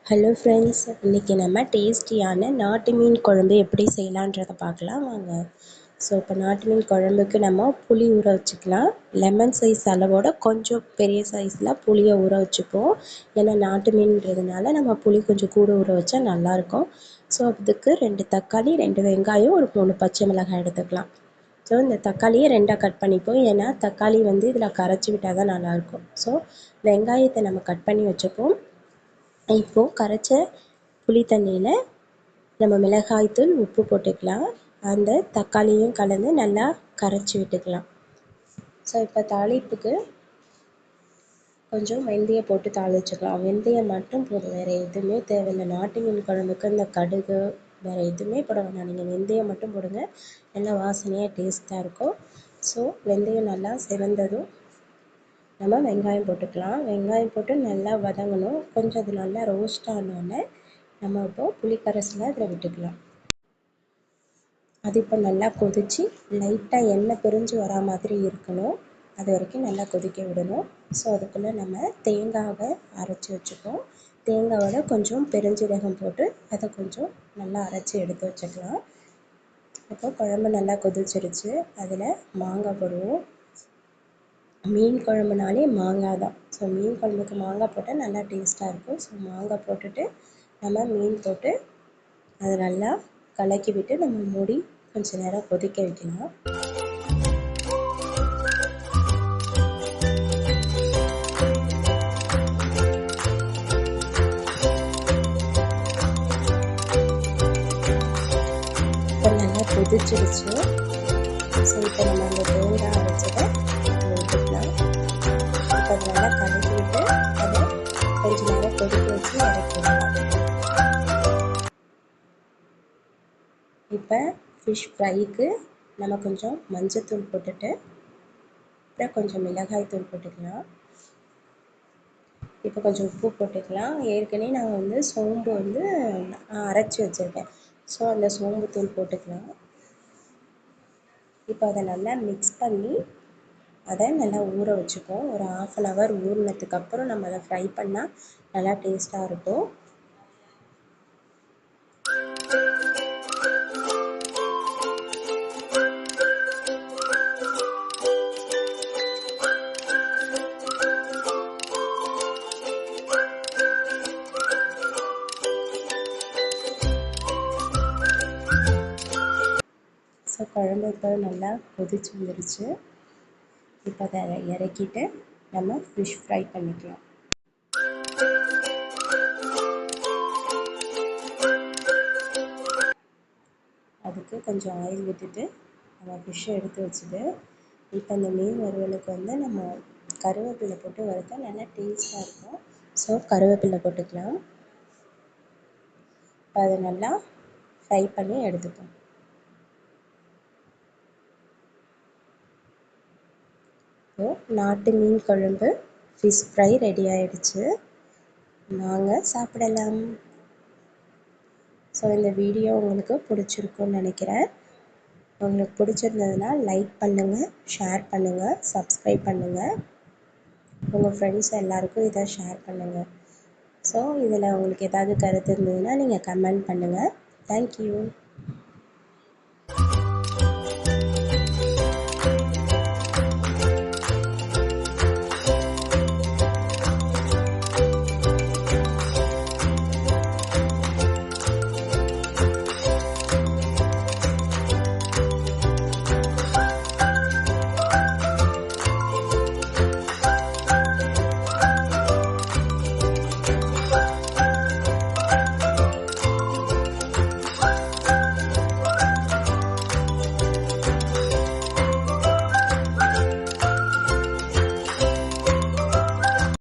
Hello friends, இன்றைக்கி நம்ம டேஸ்டியான நாட்டு மீன் குழம்பு எப்படி செய்யலான்றதை பார்க்கலாம் வாங்க. ஸோ இப்போ நாட்டு மீன் குழம்புக்கு நம்ம புளி ஊற வச்சுக்கலாம். லெமன் சைஸ் அளவோட கொஞ்சம் பெரிய சைஸில் புளியை ஊற வச்சுப்போம். ஏன்னா நாட்டு மீன்ன்றதுனால நம்ம புளி கொஞ்சம் கூட ஊற வச்சா நல்லாயிருக்கும். ஸோ அதுக்கு 2 தக்காளி, 2 வெங்காயம், ஒரு 3 பச்சை மிளகாய் எடுத்துக்கலாம். ஸோ இந்த தக்காளியை 2ஆக கட் பண்ணிப்போம். ஏன்னா தக்காளி இதில் கரைச்சி விட்டால் தான் நல்லாயிருக்கும். ஸோ வெங்காயத்தை நம்ம கட் பண்ணி வச்சுப்போம். இப்போது கரைச்ச புளி தண்ணியில் நம்ம மிளகாய்த்தூள், உப்பு போட்டுக்கலாம். அந்த தக்காளியும் கலந்து நல்லா கரைச்சி விட்டுக்கலாம். ஸோ இப்போ தாளிப்புக்கு கொஞ்சம் வெந்தயம் போட்டு தாளிச்சுக்கலாம். வெந்தயம் மட்டும் போதும், வேறு எதுவுமே தேவையில்லை. நாட்டு மீன் குழம்புக்கு இந்த கடுகு வேறு எதுவுமே போட வேணாம், நீங்கள் வெந்தயம் மட்டும் போடுங்க. நல்லா வாசனையாக டேஸ்ட்டாக இருக்கும். ஸோ வெந்தயம் நல்லா சிவந்ததும் நம்ம வெங்காயம் போட்டுக்கலாம். வெங்காயம் போட்டு நல்லா வதங்கணும். கொஞ்சம் அது நல்லா ரோஸ்ட் ஆனோடனே நம்ம இப்போது புளிக்கரைசலை அதில் விட்டுக்கலாம். அது இப்போ நல்லா கொதித்து லைட்டாக எண்ணெய் பிரிஞ்சு வரா மாதிரி இருக்கணும். அது வரைக்கும் நல்லா கொதிக்க விடணும். ஸோ அதுக்குள்ளே நம்ம தேங்காவை அரைச்சி வச்சுப்போம். தேங்காவோட கொஞ்சம் பெருஞ்சீரகம் போட்டு அதை கொஞ்சம் நல்லா அரைச்சி எடுத்து வச்சுக்கலாம். இப்போ குழம்பு நல்லா கொதிச்சிருச்சு. அதில் மாங்காய் போடுவோம். மீன் குழம்புனாலே மாங்காய் தான். ஸோ மீன் குழம்புக்கு மாங்காய் போட்டால் நல்லா டேஸ்ட்டாக இருக்கும். ஸோ மாங்காய் போட்டுட்டு நம்ம மீன் போட்டு அதை நல்லா கலக்கி விட்டு நம்ம மூடி கொஞ்சம் நேரம் கொதிக்க வைக்கலாம். இப்போ நல்லா கொதிச்சிருச்சு. ஸோ இப்போ நம்ம அந்த தேங்காய் அரைச்சதை ஊற்றிக்கலாம். இப்போ அதை நல்லா கலக்கி விட்டு அதை கொஞ்சம் நேரம் கொதிக்க வச்சு இறக்கிடலாம். இப்போ ஃபிஷ் ஃப்ரைக்கு நம்ம கொஞ்சம் மஞ்சத்தூள் போட்டுட்டு அப்புறம் கொஞ்சம் மிளகாய் தூள் போட்டுக்கலாம். இப்போ கொஞ்சம் உப்பு போட்டுக்கலாம். ஏற்கனவே நான் சோம்பு அரைச்சி வச்சுருக்கேன். ஸோ அந்த சோம்பு தூள் போட்டுக்கலாம். இப்போ அதை நல்லா மிக்ஸ் பண்ணி அதை நல்லா ஊற வச்சுப்போம். ஒரு 1/2 hour ஊறினதுக்கப்புறம் நம்ம அதை ஃப்ரை பண்ணால் நல்லா டேஸ்ட்டாக இருக்கும். ஸோ குழம்பு இப்போ நல்லா கொதிச்சு வந்துருச்சு. இப்போ அதை இறக்கிட்டு நம்ம ஃபிஷ் ஃப்ரை பண்ணிக்கலாம். அதுக்கு கொஞ்சம் ஆயில் விட்டுட்டு நம்ம ஃபிஷ்ஷை எடுத்து வச்சுட்டு இப்போ அந்த மீன் வறுவலுக்கு நம்ம கருவேப்பிலை போட்டு வறுத்தா நல்லா டேஸ்ட்டாக இருக்கும். ஸோ கருவேப்பிலை போட்டுக்கலாம். இப்போ அதை நல்லா ஃப்ரை பண்ணி எடுத்துப்போம். இப்போது நாட்டு மீன் குழம்பு ஃபிஷ் ஃப்ரை ரெடி ஆகிடுச்சு. நாங்கள் சாப்பிடலாம். ஸோ இந்த வீடியோ உங்களுக்கு பிடிச்சிருக்குன்னு நினைக்கிறேன். உங்களுக்கு பிடிச்சிருந்ததுன்னா லைக் பண்ணுங்கள், ஷேர் பண்ணுங்கள், சப்ஸ்கிரைப் பண்ணுங்கள். உங்கள் ஃப்ரெண்ட்ஸ் எல்லாருக்கும் இதை ஷேர் பண்ணுங்கள். ஸோ இதில் உங்களுக்கு ஏதாவது கருத்து இருந்ததுன்னா நீங்கள் கமெண்ட் பண்ணுங்கள். தேங்க்யூ.